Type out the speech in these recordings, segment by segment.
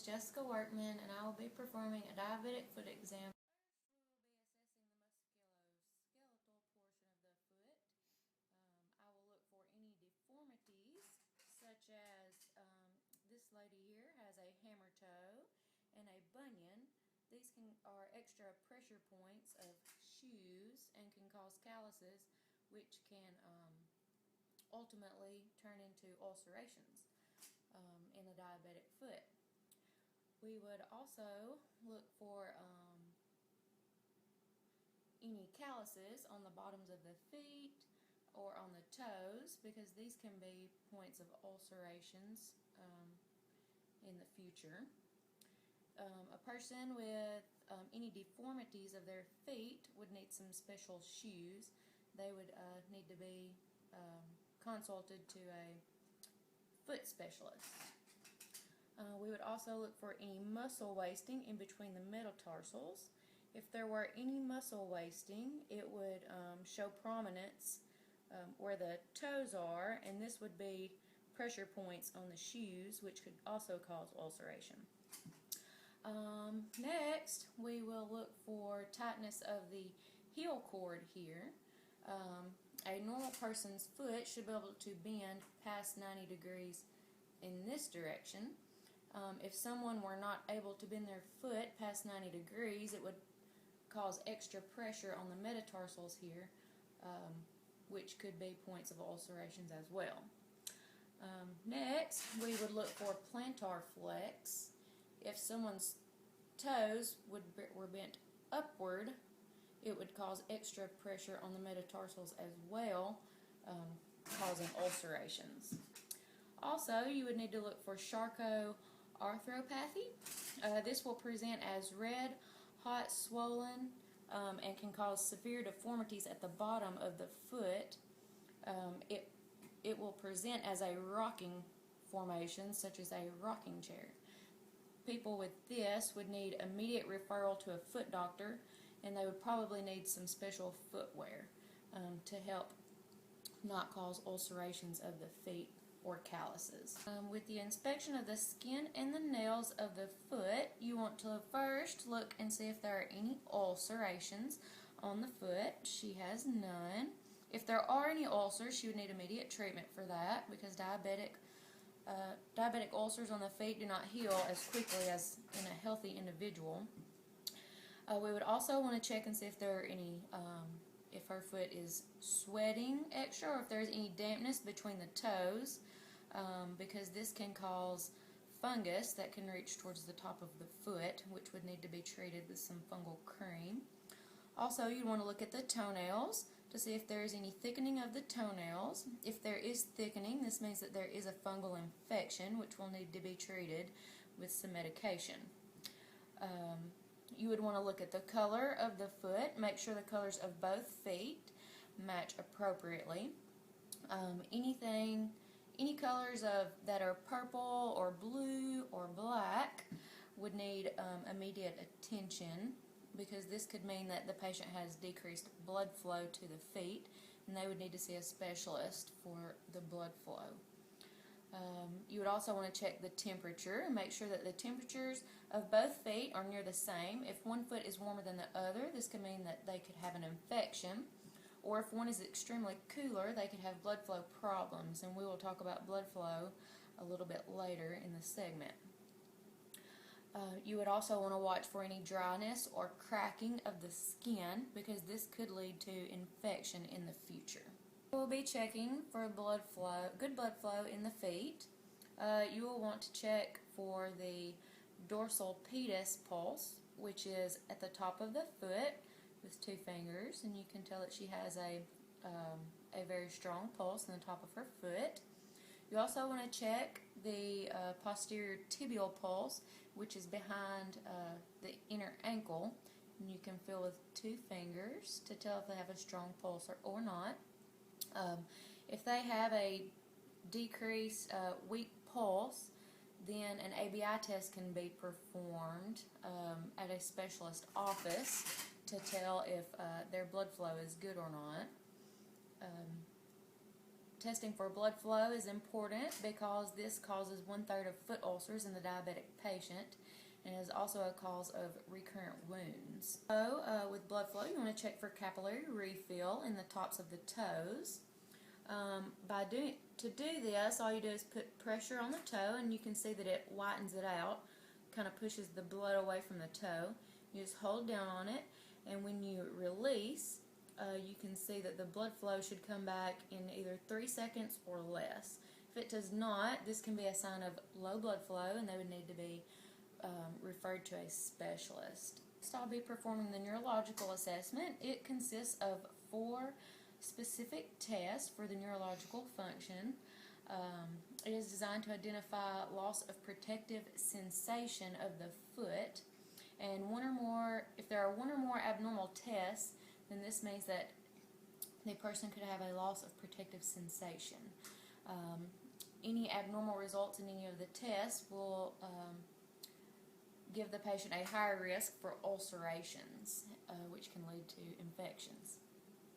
is Jessica Workman, and I will be performing a diabetic foot exam. First, we will be assessing the musculoskeletal portion of the foot. I will look for any deformities, such as this lady here has a hammer toe and a bunion. These are extra pressure points of shoes and can cause calluses, which can ultimately turn into ulcerations in a diabetic foot. We would also look for any calluses on the bottoms of the feet or on the toes, because these can be points of ulcerations in the future. A person with any deformities of their feet would need some special shoes. They would need to be consulted to a foot specialist. We would also look for any muscle wasting in between the metatarsals. If there were any muscle wasting, it would show prominence where the toes are, and this would be pressure points on the shoes, which could also cause ulceration. Next, we will look for tightness of the heel cord here. A normal person's foot should be able to bend past 90 degrees in this direction. If someone were not able to bend their foot past 90 degrees, it would cause extra pressure on the metatarsals here, which could be points of ulcerations as well. Next, we would look for plantar flex. If someone's toes were bent upward, it would cause extra pressure on the metatarsals as well, causing ulcerations. Also, you would need to look for Charcot-arthropathy. This will present as red, hot, swollen, and can cause severe deformities at the bottom of the foot. It will present as a rocking formation, such as a rocking chair. People with this would need immediate referral to a foot doctor, and they would probably need some special footwear to help not cause ulcerations of the feet or calluses. With the inspection of the skin and the nails of the foot, you want to first look and see if there are any ulcerations on the foot. She has none. If there are any ulcers, she would need immediate treatment for that, because diabetic ulcers on the feet do not heal as quickly as in a healthy individual. We would also want to check and see if there are any, if her foot is sweating extra, or if there's any dampness between the toes, because this can cause fungus that can reach towards the top of the foot, which would need to be treated with some fungal cream. Also, you'd want to look at the toenails to see if there is any thickening of the toenails. If there is thickening, this means that there is a fungal infection, which will need to be treated with some medication. You would want to look at the color of the foot. Make sure the colors of both feet match appropriately. Any colors that are purple or blue or black would need immediate attention, because this could mean that the patient has decreased blood flow to the feet, and they would need to see a specialist for the blood flow. You would also want to check the temperature and make sure that the temperatures of both feet are near the same. If one foot is warmer than the other, this could mean that they could have an infection. Or if one is extremely cooler, they could have blood flow problems, and we will talk about blood flow a little bit later in the segment. You would also want to watch for any dryness or cracking of the skin, because this could lead to infection in the future. We'll be checking for good blood flow in the feet. You will want to check for the dorsal pedis pulse, which is at the top of the foot with 2 fingers, and you can tell that she has a very strong pulse in the top of her foot. You also want to check the posterior tibial pulse, which is behind the inner ankle, and you can feel with 2 fingers to tell if they have a strong pulse or not. If they have a decreased weak pulse, then an ABI test can be performed at a specialist office to tell if their blood flow is good or not. testing for blood flow is important because this causes 1/3 of foot ulcers in the diabetic patient and is also a cause of recurrent wounds. So with blood flow, you want to check for capillary refill in the tops of the toes. To do this, all you do is put pressure on the toe, and you can see that it whitens it out, kind of pushes the blood away from the toe. You just hold down on it, and when you release, you can see that the blood flow should come back in either 3 seconds or less. If it does not, this can be a sign of low blood flow, and they would need to be referred to a specialist. Next, I'll be performing the neurological assessment. It consists of 4 specific tests for the neurological function. It is designed to identify loss of protective sensation of the foot, and if there are 1 or more abnormal tests, then this means that the person could have a loss of protective sensation. Any abnormal results in any of the tests will give the patient a higher risk for ulcerations, which can lead to infections.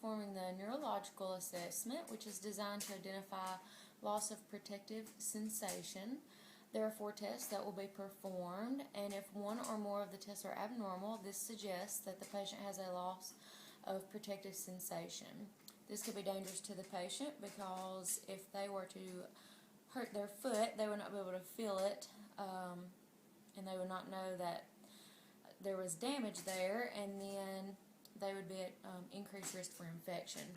Performing the neurological assessment, which is designed to identify loss of protective sensation. There are 4 tests that will be performed, and if 1 or more of the tests are abnormal, this suggests that the patient has a loss of protective sensation. This could be dangerous to the patient because if they were to hurt their foot, they would not be able to feel it, and they would not know that there was damage there, and then they would be at increased risk for infection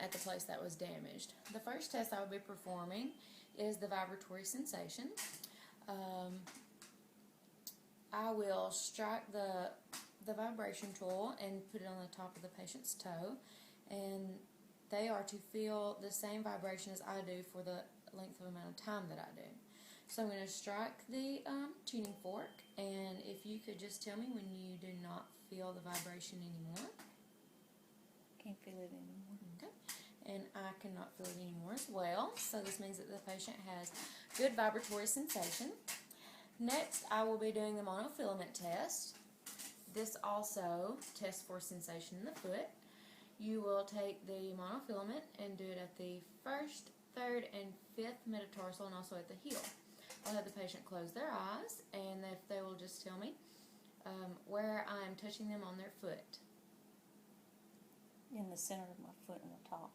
at the place that was damaged. The first test I will be performing is the vibratory sensation. I will strike the vibration tool and put it on the top of the patient's toe, and they are to feel the same vibration as I do for the length of amount of time that I do. So I'm going to strike the tuning fork, and if you could just tell me when you do not feel the vibration anymore. Can't feel it anymore. Okay. And I cannot feel it anymore as well. So this means that the patient has good vibratory sensation. Next, I will be doing the monofilament test. This also tests for sensation in the foot. You will take the monofilament and do it at the 1st, 3rd, and 5th metatarsal, and also at the heel. I'll have the patient close their eyes, and if they will just tell me where I am touching them on their foot. In the center of my foot and the top.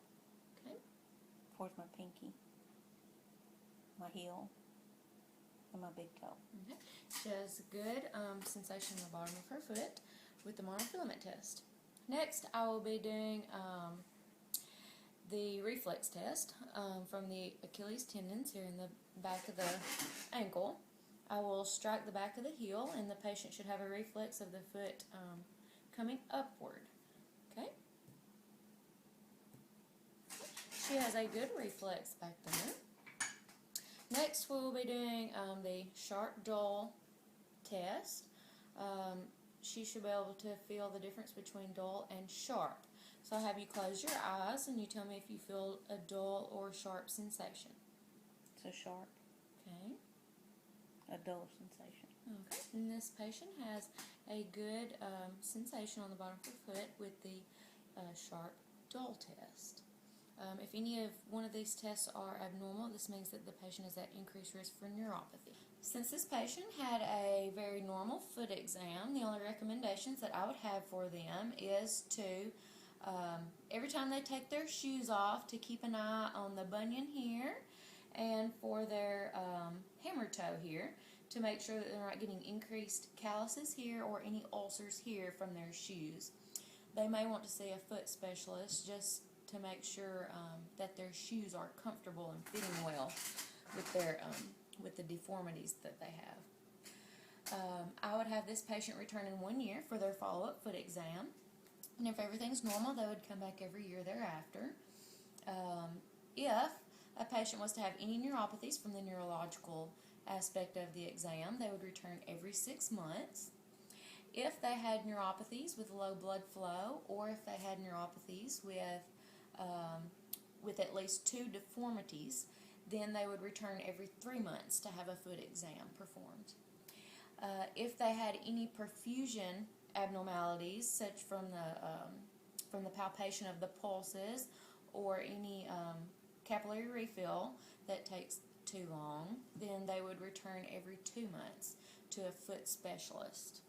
Okay. Towards my pinky, my heel, and my big toe. Okay. She has good sensation in the bottom of her foot with the monofilament test. Next, I will be doing the reflex test from the Achilles tendons here in the back of the ankle. I will strike the back of the heel, and the patient should have a reflex of the foot coming upward. Okay. She has a good reflex back there. Next, we will be doing the sharp dull test. She should be able to feel the difference between dull and sharp. So I'll have you close your eyes, and you tell me if you feel a dull or sharp sensation. So sharp. Okay. A dull sensation. Okay. And this patient has a good sensation on the bottom of her foot with the sharp dull test. If any of one of these tests are abnormal, this means that the patient is at increased risk for neuropathy. Since this patient had a very normal foot exam, the only recommendations that I would have for them is to, every time they take their shoes off, to keep an eye on the bunion here and for their hammer toe here, to make sure that they're not getting increased calluses here or any ulcers here from their shoes. They may want to see a foot specialist just to make sure that their shoes are comfortable and fitting well with the deformities that they have. I would have this patient return in 1 year for their follow-up foot exam, and if everything's normal, they would come back every year thereafter. If a patient was to have any neuropathies from the neurological aspect of the exam, they would return every 6 months. If they had neuropathies with low blood flow, or if they had neuropathies with at least 2 deformities, then they would return every 3 months to have a foot exam performed. If they had any perfusion abnormalities, such from the palpation of the pulses, or any capillary refill that takes too long, then they would return every 2 months to a foot specialist.